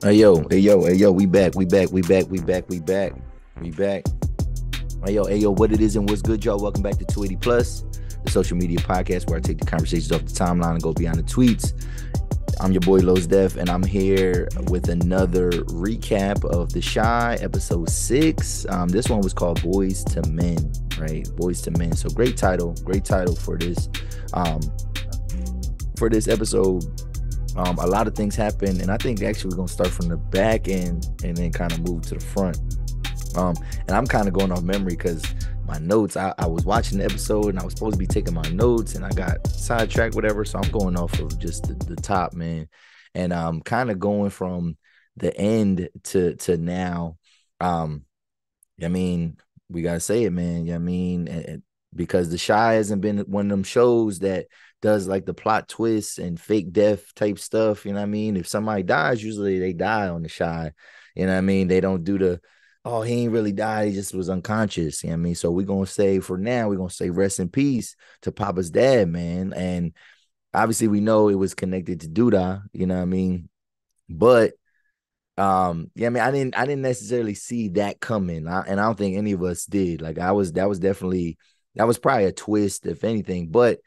Hey yo, we back. Hey yo, what it is and what's good, y'all? Welcome back to 280 Plus, the social media podcast where I take the conversations off the timeline and go beyond the tweets. I'm your boy Lowe's Def, and I'm here with another recap of The Shy, episode 6. This one was called Boys to Men, right? Boys to Men. So great title for this episode. A lot of things happen, and I think actually we're gonna start from the back end and then kind of move to the front. And I'm kind of going off memory because my notes, I was watching the episode and I was supposed to be taking my notes and I got sidetracked, whatever. So I'm going off of just the top, man. And I'm kind of going from the end to now. I mean, we gotta say it, man. I mean, because The Shy hasn't been one of them shows that does like the plot twists and fake death type stuff. You know what I mean? If somebody dies, usually they die on The Shy. You know what I mean? They don't do the, oh, he ain't really died, he just was unconscious. You know what I mean? So we're gonna say for now, we're gonna say rest in peace to Papa's dad, man. And obviously we know it was connected to Douda, you know what I mean? But yeah, I mean, I didn't necessarily see that coming. And I don't think any of us did. Like that was probably a twist, if anything. But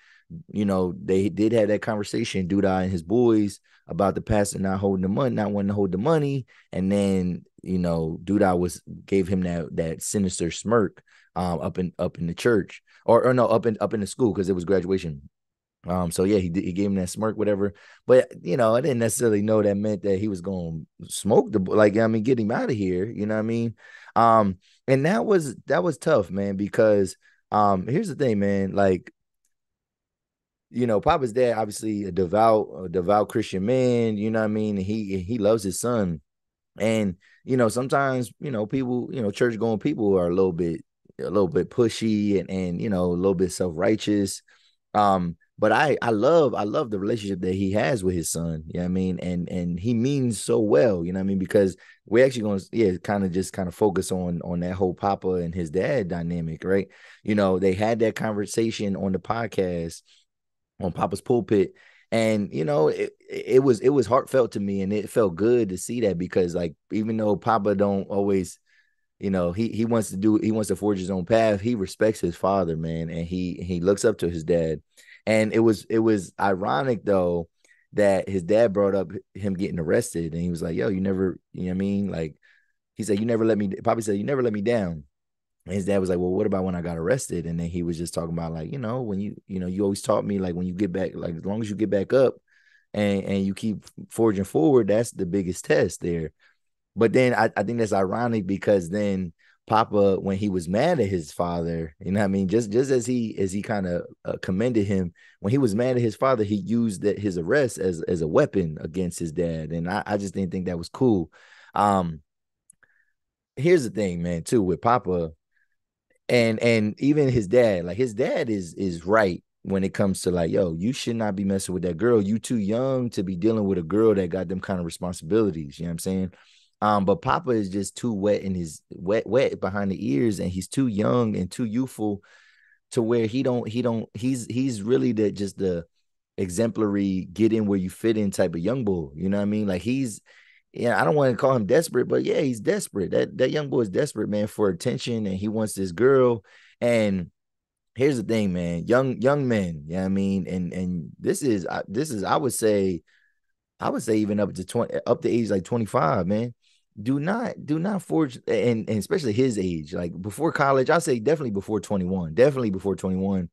you know, they did have that conversation, Douda and his boys, about the pastor not holding the money, not wanting to hold the money. And then, you know, Douda gave him that sinister smirk up in the church. Or no, up in the school because it was graduation. So yeah, he gave him that smirk, whatever. But you know, I didn't necessarily know that meant that he was going to smoke I mean, get him out of here. You know what I mean? And that was tough, man, because here's the thing, man. Like, you know, Papa's dad, obviously a devout Christian man. You know what I mean? He loves his son, and you know, sometimes people, church going people are a little bit pushy and you know, a little bit self-righteous. But I love the relationship that he has with his son. You know what I mean? And he means so well, you know what I mean? Because we're actually going to, yeah, kind of focus on that whole Papa and his dad dynamic, right? You know, they had that conversation on the podcast on Papa's pulpit. And you know, it was heartfelt to me, and it felt good to see that because, like, even though Papa don't always, you know, he wants to forge his own path. He respects his father, man, and he looks up to his dad. And it was ironic though that his dad brought up him getting arrested, and he was like, "Yo, you never, you know what I mean?" Like he said, "You never let me." Papa said, "You never let me down." And his dad was like, "Well, what about when I got arrested?" And then he was just talking about, like, you know, when you always taught me, like, when you get back, like, as long as you get back up and you keep forging forward, that's the biggest test there. But then I think that's ironic because then Papa, when he was mad at his father, you know what I mean? Just as he kind of commended him, when he was mad at his father, he used his arrest as a weapon against his dad. And I just didn't think that was cool. Um, Here's the thing, man, too, with Papa and even his dad. Like, his dad is right when it comes to, like, yo, you should not be messing with that girl. You too young to be dealing with a girl that got them kind of responsibilities. You know what I'm saying? But Papa is just too wet behind the ears, and he's too young and too youthful to where he's really the exemplary get in where you fit in type of young boy. You know what I mean? Like, yeah, I don't want to call him desperate, but yeah, he's desperate. That young boy is desperate, man, for attention, and he wants this girl. And here's the thing, man, young men, you know what I mean? And this is I would say even up to 20, up to age like 25, man. Do not forge, and especially his age, like before college. I say definitely before 21. Definitely before 21.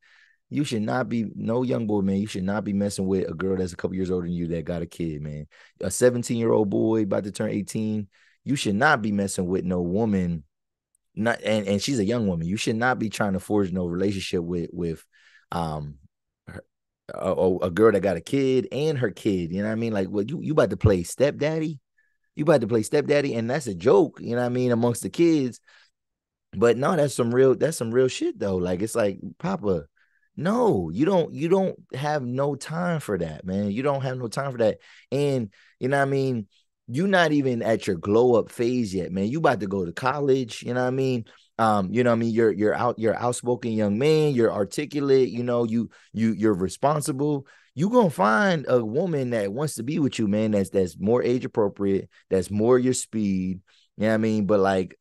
You should not be, no young boy, man. You should not be messing with a girl that's a couple years older than you that got a kid, man. A 17-year-old boy about to turn 18. You should not be messing with no woman. Not and she's a young woman. You should not be trying to forge no relationship with um a girl that got a kid and her kid. You know what I mean? Like, what, you about to play stepdaddy? You about to play stepdaddy, and that's a joke, you know what I mean, amongst the kids. But no, that's some real shit though. Like, it's like, Papa, no, you don't have no time for that, man. You don't have no time for that. And you know what I mean? You're not even at your glow up phase yet, man. You about to go to college, you know what I mean? You know what I mean? You're outspoken young man, you're articulate, you know, you're responsible. you gonna find a woman that wants to be with you, man. That's more age appropriate. That's more your speed. You know what I mean? But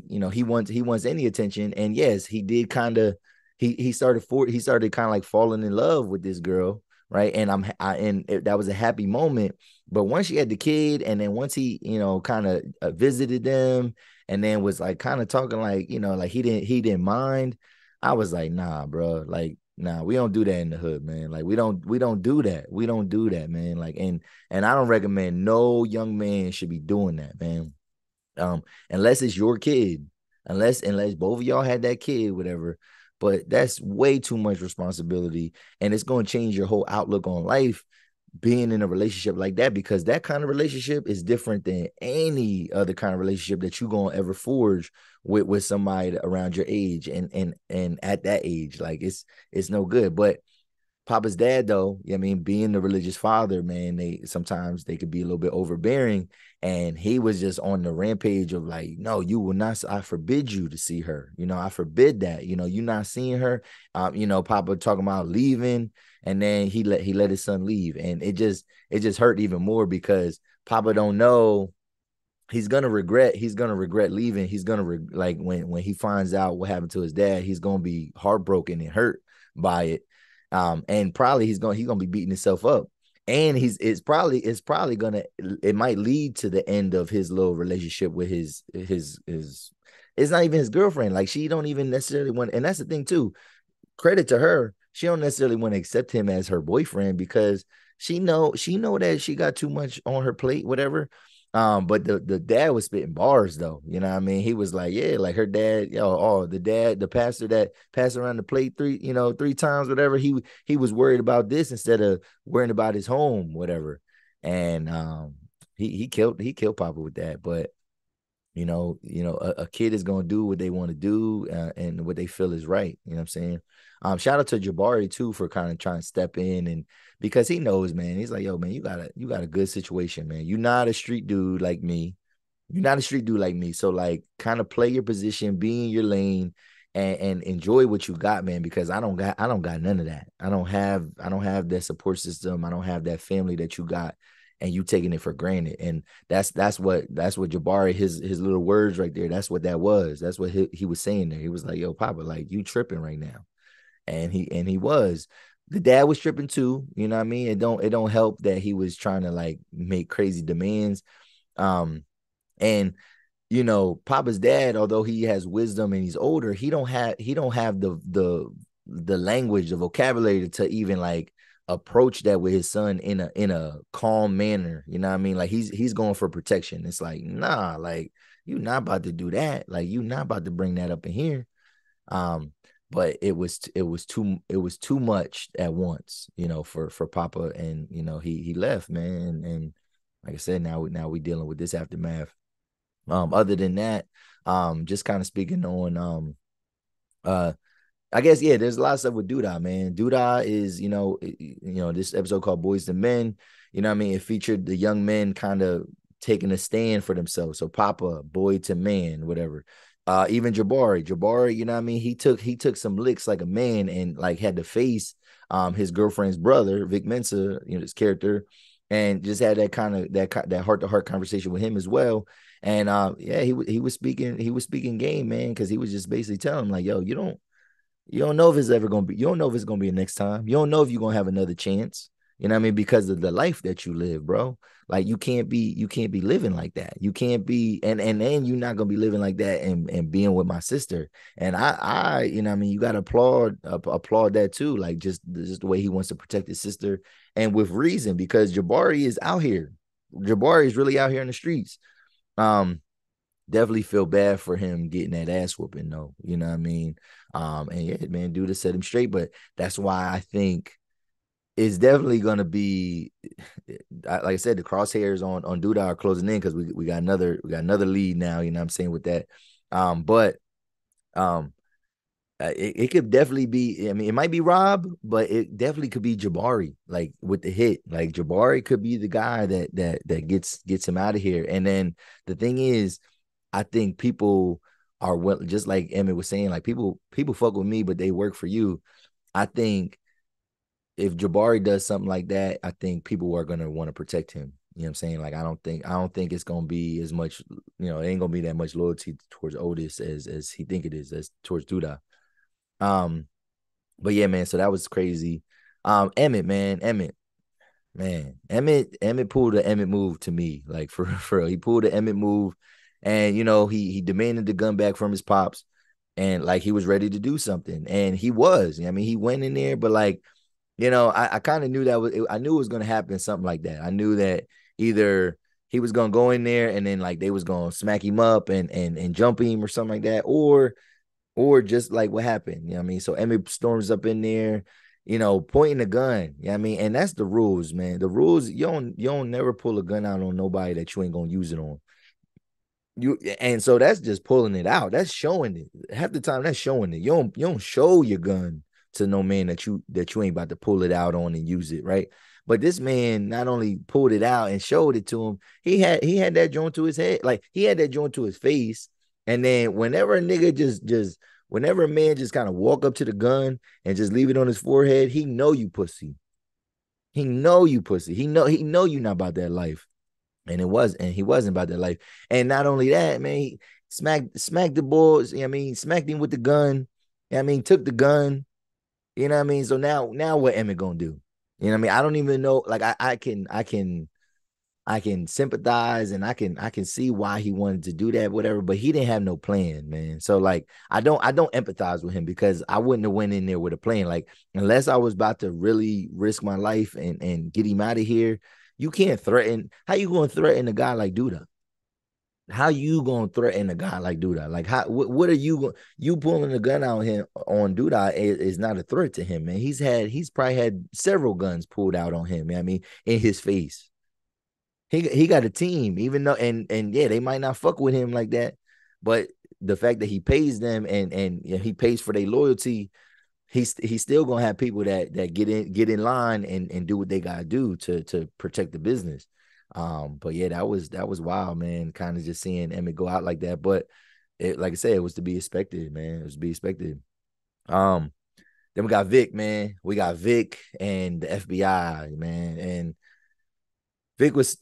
he wants any attention. And yes, he did kind of he started kind of like falling in love with this girl, right? And that was a happy moment. But once she had the kid, and then once he kind of visited them, and then was like kind of talking like like he didn't mind. I was like, nah, bro, like nah, we don't do that in the hood, man. Like we don't do that. We don't do that, man. Like and I don't recommend no young man should be doing that, man. Unless it's your kid, unless both of y'all had that kid, whatever. But that's way too much responsibility, and it's going to change your whole outlook on life being in a relationship like that, because that kind of relationship is different than any other kind of relationship that you're gonna ever forge with somebody around your age and at that age. Like it's no good. But Papa's dad, though, I mean, being the religious father, man, they sometimes they could be a little bit overbearing. And he was just on the rampage of like, no, you will not. I forbid you to see her. I forbid that. You're not seeing her. Papa talking about leaving, and then he let his son leave, and it just hurt even more because Papa don't know he's gonna regret leaving. He's gonna like when he finds out what happened to his dad, he's gonna be heartbroken and hurt by it. And probably he's gonna be beating himself up. And it's probably gonna it might lead to the end of his little relationship with his it's not even his girlfriend. Like, she don't even necessarily want, and that's the thing too. Credit to her, she don't necessarily want to accept him as her boyfriend because she know that she got too much on her plate, whatever. But the dad was spitting bars though. You know what I mean? He was like, yeah, like her dad, the pastor that passed around the plate three times, whatever. He was worried about this instead of worrying about his home, whatever. And he killed Papa with that. But a kid is gonna do what they want to do, and what they feel is right. You know what I'm saying? Shout out to Jabari too for kind of trying to step in, and because he knows, man, he's like, yo, man, you got a good situation, man. You're not a street dude like me. You're not a street dude like me. So like, kind of play your position, be in your lane, and enjoy what you got, man. Because I don't got none of that. I don't have that support system. I don't have that family that you got, and you taking it for granted. And that's what Jabari, his little words right there. That's what that was. That's what he was saying there. He was like, yo, Papa, like, you tripping right now. And he was. The dad was tripping too. You know what I mean? It don't help that he was trying to like make crazy demands. And Papa's dad, although he has wisdom and he's older, he don't have the language, the vocabulary to even like approach that with his son in a calm manner. You know what I mean? Like, he's going for protection. It's like, nah, like, you're not about to do that. Like, you're not about to bring that up in here. But it was too much at once, for Papa. And he left, man. And like I said, now we dealing with this aftermath. Other than that, just kind of speaking on uh I guess, yeah, there's a lot of stuff with Douda, man. Douda is, this episode called Boys to Men. You know what I mean? It featured the young men kind of taking a stand for themselves. So Papa, boy to man, whatever. Even Jabari, you know what I mean? He took some licks like a man, and like had to face his girlfriend's brother, Vic Mensa, his character, and just had that kind of that heart-to-heart conversation with him as well. And yeah, he was speaking game, man, because he was just basically telling him like, yo, you don't know if it's ever gonna be. You don't know if it's gonna be a next time. You don't know if you're gonna have another chance. You know what I mean? Because of the life that you live, bro. Like, you can't be living like that. You can't be, and then you're not gonna be living like that and being with my sister. And you know what I mean, you gotta applaud that too. Like, just the way he wants to protect his sister, and with reason, because Jabari is out here. Jabari is really out here in the streets. Um, Definitely feel bad for him getting that ass whooping though. You know what I mean? And yeah, man, dude, to set him straight. But that's why I think it's definitely gonna be, like I said, the crosshairs on Douda are closing in, because we got another lead now. You know what I'm saying with that. But um, it could definitely be. I mean, it might be Rob, but it definitely could be Jabari. Like, with the hit, like Jabari could be the guy that gets him out of here. And then the thing is, I think people are, well, just like Emmett was saying, like, people fuck with me, but they work for you. I think if Jabari does something like that, I think people are gonna want to protect him. You know what I'm saying? Like I don't think it's gonna be as much, it ain't gonna be that much loyalty towards Otis as he think it is, as towards Douda. Um, but yeah, man, so that was crazy. Emmett, man, Emmett pulled the Emmett move to me, like for real. He pulled the Emmett move, and he demanded the gun back from his pops, and like he was ready to do something, and he was. I mean, he went in there, but like I kind of knew I knew it was gonna happen, something like that. I knew that either he was gonna go in there and then like they was gonna smack him up and jump him or something like that, or just like what happened. You know what I mean? So Emmett storms up in there, pointing the gun. You know what I mean? And that's the rules, man. The rules, you don't never pull a gun out on nobody that you ain't gonna use it on. And so that's just pulling it out. That's showing it. Half the time that's showing it. You don't show your gun to no man that you ain't about to pull it out on and use it, right? But this man not only pulled it out and showed it to him, he had that joint to his head, like he had that joint to his face. And then whenever a nigga just whenever a man just kind of walk up to the gun and just leave it on his forehead, he know you pussy. He know you pussy. He know you not about that life. And he wasn't about that life. And not only that, man, he smacked the boys, you know what I mean, smacked him with the gun. You know what I mean, took the gun, you know what I mean? So now what Emmett gonna do? You know what I mean? I don't even know. Like I can sympathize and I can see why he wanted to do that, whatever, but he didn't have no plan, man. So like I don't empathize with him because I wouldn't have went in there with a plan. Like unless I was about to really risk my life and get him out of here, you can't threaten. How you gonna threaten a guy like Douda? How you gonna threaten a guy like Douda? Like what are you pulling a gun out him on Douda is not a threat to him, man. He's probably had several guns pulled out on him, you know what I mean, in his face. He got a team, even though and yeah, they might not fuck with him like that, but the fact that he pays them and he pays for their loyalty, he's still gonna have people that get in line and do what they gotta do to protect the business. But yeah, that was wild, man. Kind of just seeing Emmett go out like that, but like I said, it was to be expected, man. It was to be expected. Um, then we got Vic, man. We got Vic and the FBI, man, and Vic was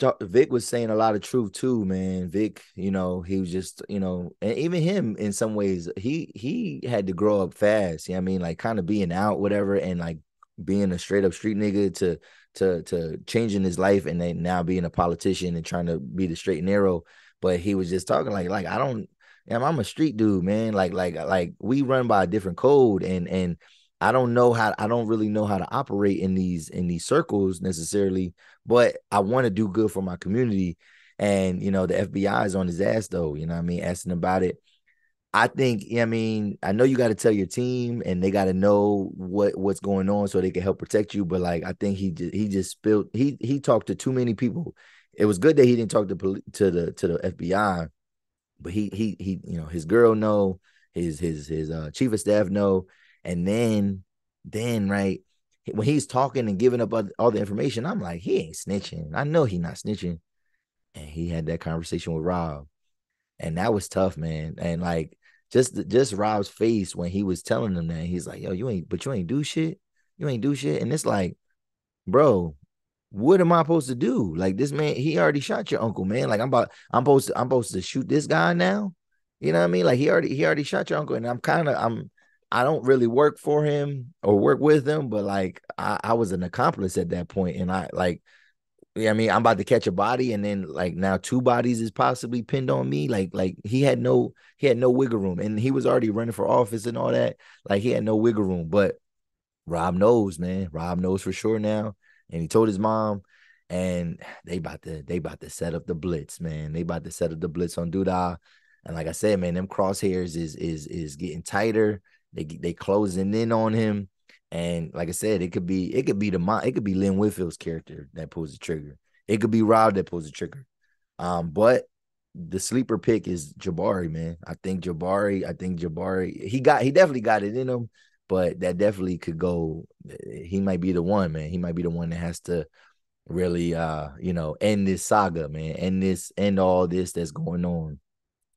saying a lot of truth too, man. Vic, he was just, and even him in some ways, he had to grow up fast. You know what I mean? Like kind of being out, whatever, and like being a straight up street nigga to changing his life and then now being a politician and trying to be the straight and narrow. But he was just talking like I don't, I'm a street dude, man. Like we run by a different code and I don't really know how to operate in these circles necessarily, but I want to do good for my community. And the FBI is on his ass though, you know what I mean, asking about it. I think, I mean, I know you got to tell your team and they got to know what's going on so they can help protect you. But like, I think he just spilled, he talked to too many people. It was good that he didn't talk to the FBI, but he his girl know, his chief of staff know, and then right when he's talking and giving up all the information, I'm like, he ain't snitching. I know he not snitching. And he had that conversation with Rob, and that was tough, man. And like just Rob's face when he was telling them that, he's like, yo, you ain't do shit, and it's like, bro, what am I supposed to do? Like this man, he already shot your uncle, man. Like I'm supposed to shoot this guy now. You know what I mean? Like he already shot your uncle, and I don't really work for him or work with him, but like I was an accomplice at that point, and I like, yeah, I mean, I'm about to catch a body, and then like now two bodies is possibly pinned on me. Like he had no wiggle room, and he was already running for office and all that. Like he had no wiggle room, but Rob knows, man. Rob knows for sure now. And he told his mom, and they about to set up the blitz, man. They about to set up the blitz on Douda. And like I said, man, them crosshairs is getting tighter. They closing in on him. And like I said, it could be Lynn Whitfield's character that pulls the trigger. It could be Rob that pulls the trigger. But the sleeper pick is Jabari, man. I think Jabari, he definitely got it in him, but that definitely could go. He might be the one, man. He might be the one that has to really end this saga, man. End all this that's going on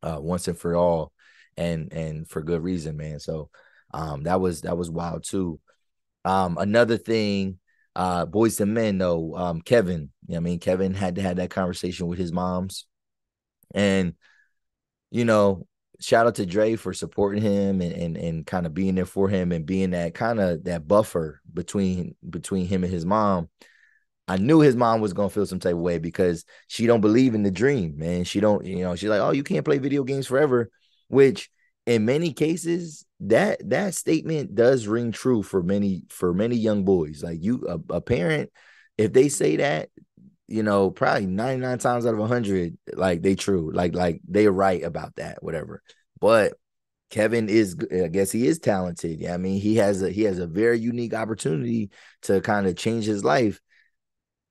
once and for all, and for good reason, man. So that was wild too. Another thing. Boys to Men though, Kevin. You know what I mean, Kevin had to have that conversation with his moms, and you know, shout out to Dre for supporting him and kind of being there for him and being that kind of that buffer between him and his mom. I knew his mom was gonna feel some type of way because she don't believe in the dream, man. She don't, she's like, oh, you can't play video games forever, which in many cases that statement does ring true for many young boys. Like a parent, if they say that, probably 99 times out of 100, like they true, like they're right about that, whatever. But Kevin is, I guess he is talented. Yeah, I mean, he has a very unique opportunity to kind of change his life.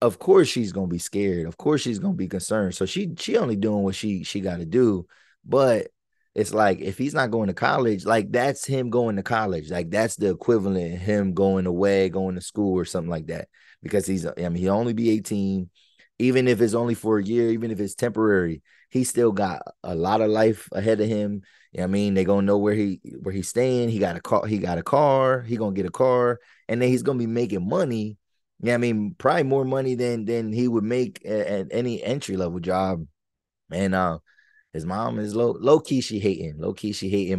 Of course she's gonna be scared. Of course she's gonna be concerned. So she only doing what she got to do. But it's like if he's not going to college, like that's him going to college. Like that's the equivalent of him going away, going to school or something like that. Because he'll only be 18, even if it's only for a year, even if it's temporary. He still got a lot of life ahead of him. I mean, they gonna know where he's staying. He got a car. He got a car. He gonna get a car, and then he's gonna be making money. Yeah, I mean, probably more money than he would make at any entry level job. And his mom is low key she hating,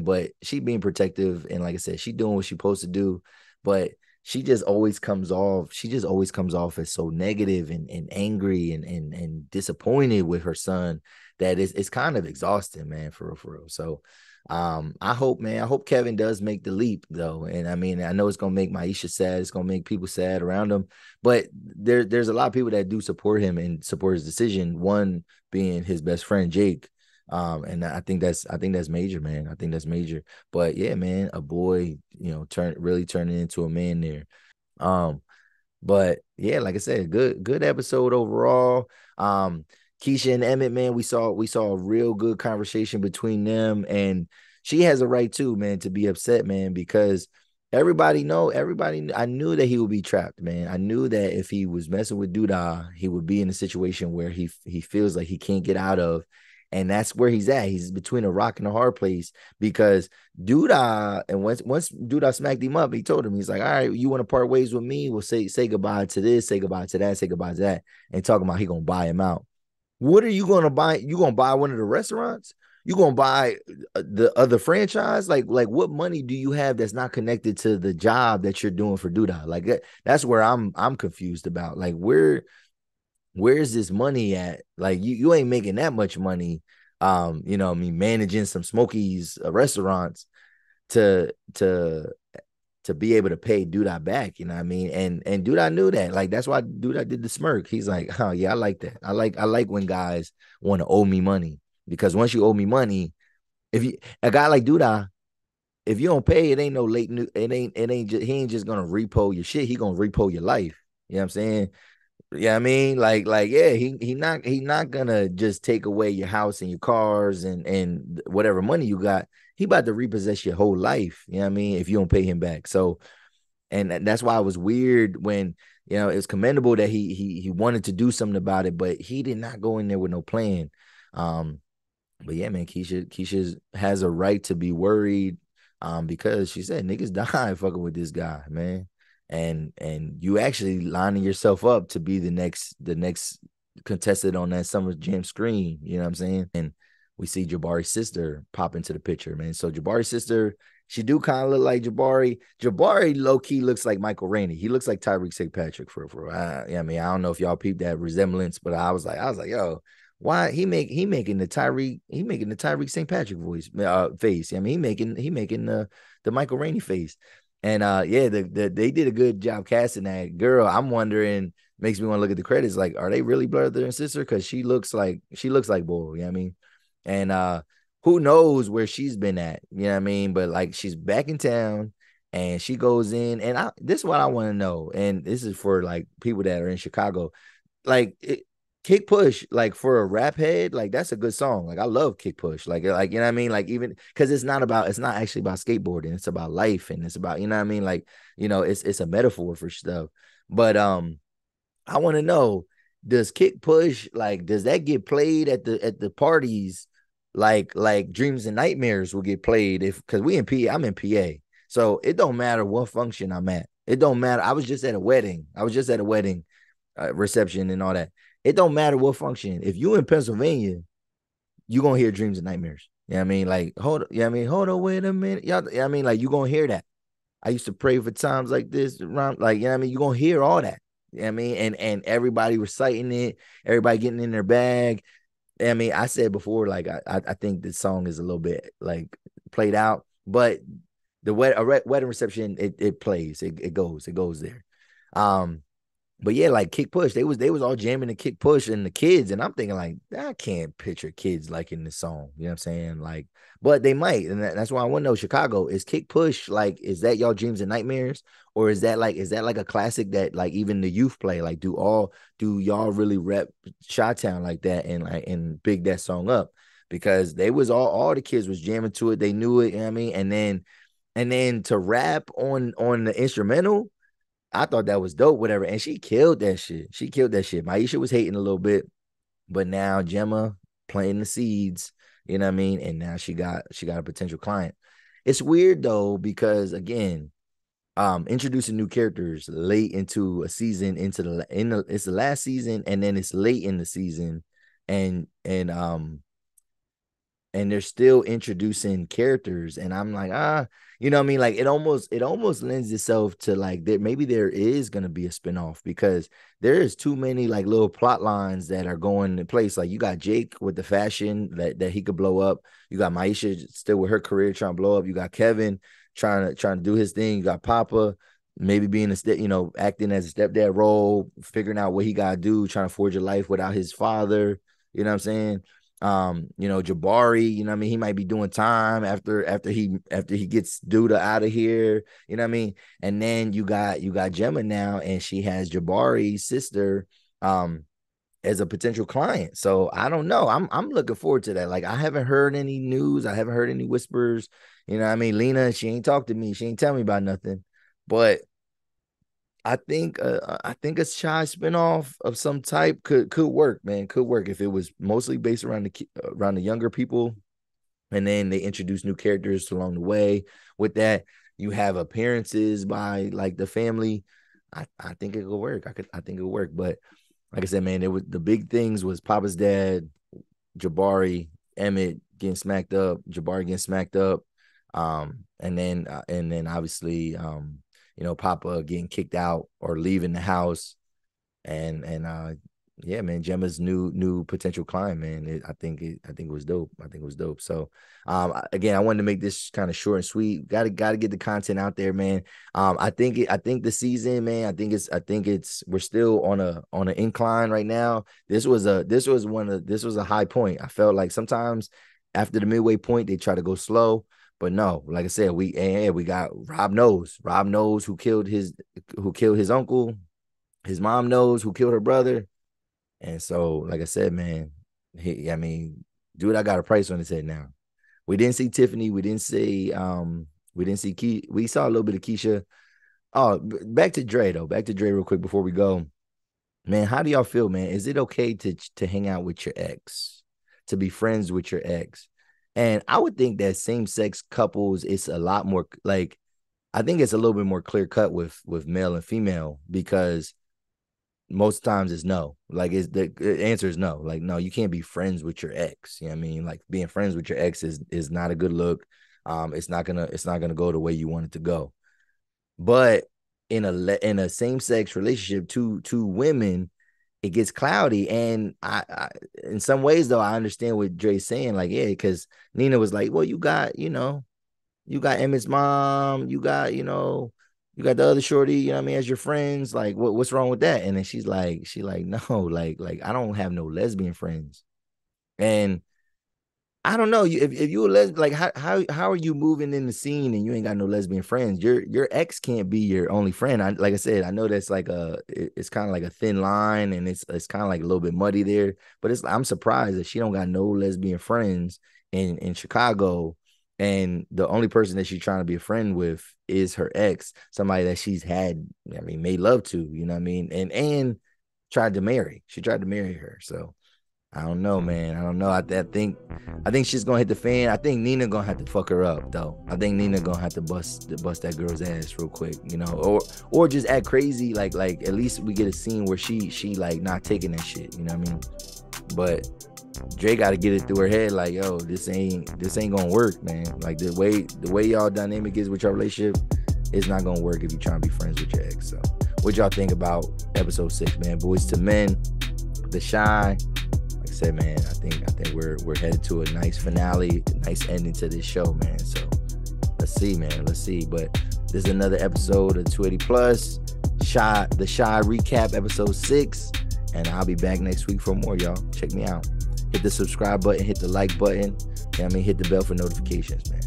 but she being protective. And like I said, she doing what she's supposed to do. But she just always comes off as so negative and angry and disappointed with her son that it's kind of exhausting, man, for real, for real. So I hope Kevin does make the leap though. And I mean, I know it's gonna make Maisha sad, it's gonna make people sad around him, but there's a lot of people that do support him and support his decision, one being his best friend Jake. And I think that's major, man. I think that's major. But yeah, man, a boy, turning into a man there. Um, but yeah, like I said, good episode overall. Keisha and Emmett, man, we saw a real good conversation between them, and she has a right too, man, to be upset, man, because everybody. I knew that he would be trapped, man. I knew that if he was messing with Douda, he would be in a situation where he feels like he can't get out of. And that's where he's at. He's between a rock and a hard place because Douda, and once Douda smacked him up, he told him, he's like, all right, you want to part ways with me? Well, say goodbye to this, say goodbye to that, say goodbye to that, and talking about he gonna buy him out. What are you gonna buy? You gonna buy one of the restaurants? You gonna buy the other franchise? Like what money do you have that's not connected to the job that you're doing for Douda? Like that's where I'm confused about. Like where's this money at? Like you ain't making that much money. I mean, managing some Smokies restaurants to to to be able to pay Douda back, you know what I mean? And Douda knew that. Like that's why Douda did the smirk. He's like, oh yeah, I like that. I like when guys want to owe me money, because once you owe me money, if you a guy like Douda, if you don't pay, it ain't no late new, it ain't just he ain't just gonna repo your shit. He gonna repo your life. You know what I'm saying? Yeah, I mean, yeah, he not gonna just take away your house and your cars and whatever money you got. He about to repossess your whole life. You know what I mean? If you don't pay him back. So, and that's why it was weird when it was commendable that he wanted to do something about it, but he did not go in there with no plan. Um, but yeah, man, Keisha has a right to be worried, because she said niggas die fucking with this guy, man. And you actually lining yourself up to be the next contestant on that Summer Jam screen, you know what I'm saying? And we see Jabari's sister pop into the picture, man. So Jabari's sister, she do kind of look like Jabari. Jabari low-key looks like Michael Rainey. He looks like Tyreek St. Patrick for I mean, I don't know if y'all peeped that resemblance, but I was like, yo, why he making the Tyreek St. Patrick voice face. I mean, he making the Michael Rainey face. And yeah, they did a good job casting that girl. I'm wondering, makes me want to look at the credits. Like, are they really brother and sister? Because she looks like Bull, you know what I mean? And who knows where she's been at, you know what I mean? But like she's back in town and she goes in, and this is what I want to know. And this is for like people that are in Chicago. Like Kick Push, like for a rap head, like that's a good song. Like I love Kick Push. Like you know what I mean? Like even because it's not actually about skateboarding, it's about life, and it's about, you know what I mean? Like, it's a metaphor for stuff. But I want to know, does Kick Push, like, does that get played at the parties, like Dreams and Nightmares will get played, if because I'm in PA. So it don't matter what function I'm at. It don't matter. I was just at a wedding. I was just at a wedding reception and all that. It don't matter what function. If you in Pennsylvania, you gonna hear dreams and nightmares. You know what I mean? Like, hold on, wait a minute. Y'all, you know what I mean? Like, you gonna hear that. I used to pray for times like this around, like, you know what I mean? You're gonna hear all that. You know what I mean? And everybody reciting it, everybody getting in their bag. I mean, I said before, like, I think this song is a little bit like played out, but the wedding reception, it plays, it goes there. Um, but yeah, like Kick Push, they was all jamming the Kick Push and the kids, and I'm thinking like I can't picture kids like in this song. You know what I'm saying? Like, but they might, and that's why I want to know. Chicago, is Kick Push like, is that y'all dreams and nightmares, or is that like a classic that like even the youth play? Like, do y'all really rep Chi-Town like that and like and big that song up? Because they was all the kids was jamming to it, they knew it. You know what I mean? And then to rap on the instrumental, I thought that was dope, whatever. And she killed that shit. She killed that shit. Maisha was hating a little bit, but now Gemma planting the seeds, you know what I mean? And now she got a potential client. It's weird though, because again, introducing new characters late into a season, it's the last season, and then it's late in the season, and they're still introducing characters, and I'm like, you know what I mean? Like, it almost lends itself to like maybe there is gonna be a spinoff, because there is too many like little plot lines that are going in place. Like, you got Jake with the fashion that he could blow up. You got Maisha still with her career trying to blow up. You got Kevin trying to do his thing. You got Papa maybe being acting as a stepdad role, figuring out what he gotta do, trying to forge a life without his father. You know what I'm saying? Jabari, you know what I mean? He might be doing time after he gets Douda out of here, you know what I mean? And then you got Gemma now, and she has Jabari's sister as a potential client. So I don't know. I'm looking forward to that. Like, I haven't heard any news, I haven't heard any whispers. You know what I mean? Lena, she ain't talked to me, she ain't tell me about nothing. But I think a shy spinoff of some type could work, man. Could work if it was mostly based around the younger people, and then they introduce new characters along the way. With that, you have appearances by like the family. I think it could work. I think it would work. But like I said, man, it was the big things was Papa's dad, Jabari, Emmett getting smacked up, Jabari getting smacked up, and then obviously Papa getting kicked out or leaving the house, and yeah, man, Gemma's new potential client, man. I think it was dope. I think it was dope. So again, I wanted to make this kind of short and sweet. Gotta get the content out there, man. I think the season, man, I think it's we're still on an incline right now. This was a high point. I felt like sometimes after the midway point they try to go slow. But no, like I said, we got Rob knows. Rob knows who killed his uncle. His mom knows who killed her brother. And so, like I said, man, dude, I got a price on his head now. We didn't see Tiffany. We didn't see Key. We saw a little bit of Keisha. Oh, back to Dre though. Back to Dre real quick before we go. Man, how do y'all feel, man? Is it okay to hang out with your ex, to be friends with your ex? And I would think that same-sex couples, it's a lot more like, I think it's a little bit more clear cut with male and female, because most times it's no. Like, the answer is no. Like, no, you can't be friends with your ex. You know what I mean? Like, being friends with your ex is not a good look. It's not gonna go the way you want it to go. But in a same-sex relationship, two women, it gets cloudy. And I in some ways though, I understand what Dre's saying. Like, yeah, because Nina was like, well, you got Emmett's mom, you got the other shorty, you know what I mean, as your friends. Like, what's wrong with that? And then she like, no, like I don't have no lesbian friends. And I don't know. If you a lesbian, like, how are you moving in the scene and you ain't got no lesbian friends? Your ex can't be your only friend. Like I said, I know that's like it's kind of like a thin line, and it's kind of like a little bit muddy there. But I'm surprised that she don't got no lesbian friends in Chicago, and the only person that she's trying to be a friend with is her ex, somebody that she's had, I mean, made love to, you know what I mean, and tried to marry. She tried to marry her, so. I don't know, man. I don't know. I think she's gonna hit the fan. I think Nina gonna have to fuck her up though. I think Nina gonna have to bust that girl's ass real quick, you know, or just act crazy. Like at least we get a scene where she like not taking that shit. You know what I mean? But Dre got to get it through her head, like, yo, this ain't gonna work, man. Like the way y'all dynamic is with your relationship, it's not gonna work if you trying to be friends with your ex. So, what y'all think about episode 6, man? Boyz II Men, The Shine. Like I said, man, I think we're headed to a nice finale, nice ending to this show, man. So let's see, man. Let's see. But this is another episode of 280 Plus. The Shy recap, episode 6. And I'll be back next week for more, y'all. Check me out. Hit the subscribe button, hit the like button. You know what I mean? Hit the bell for notifications, man.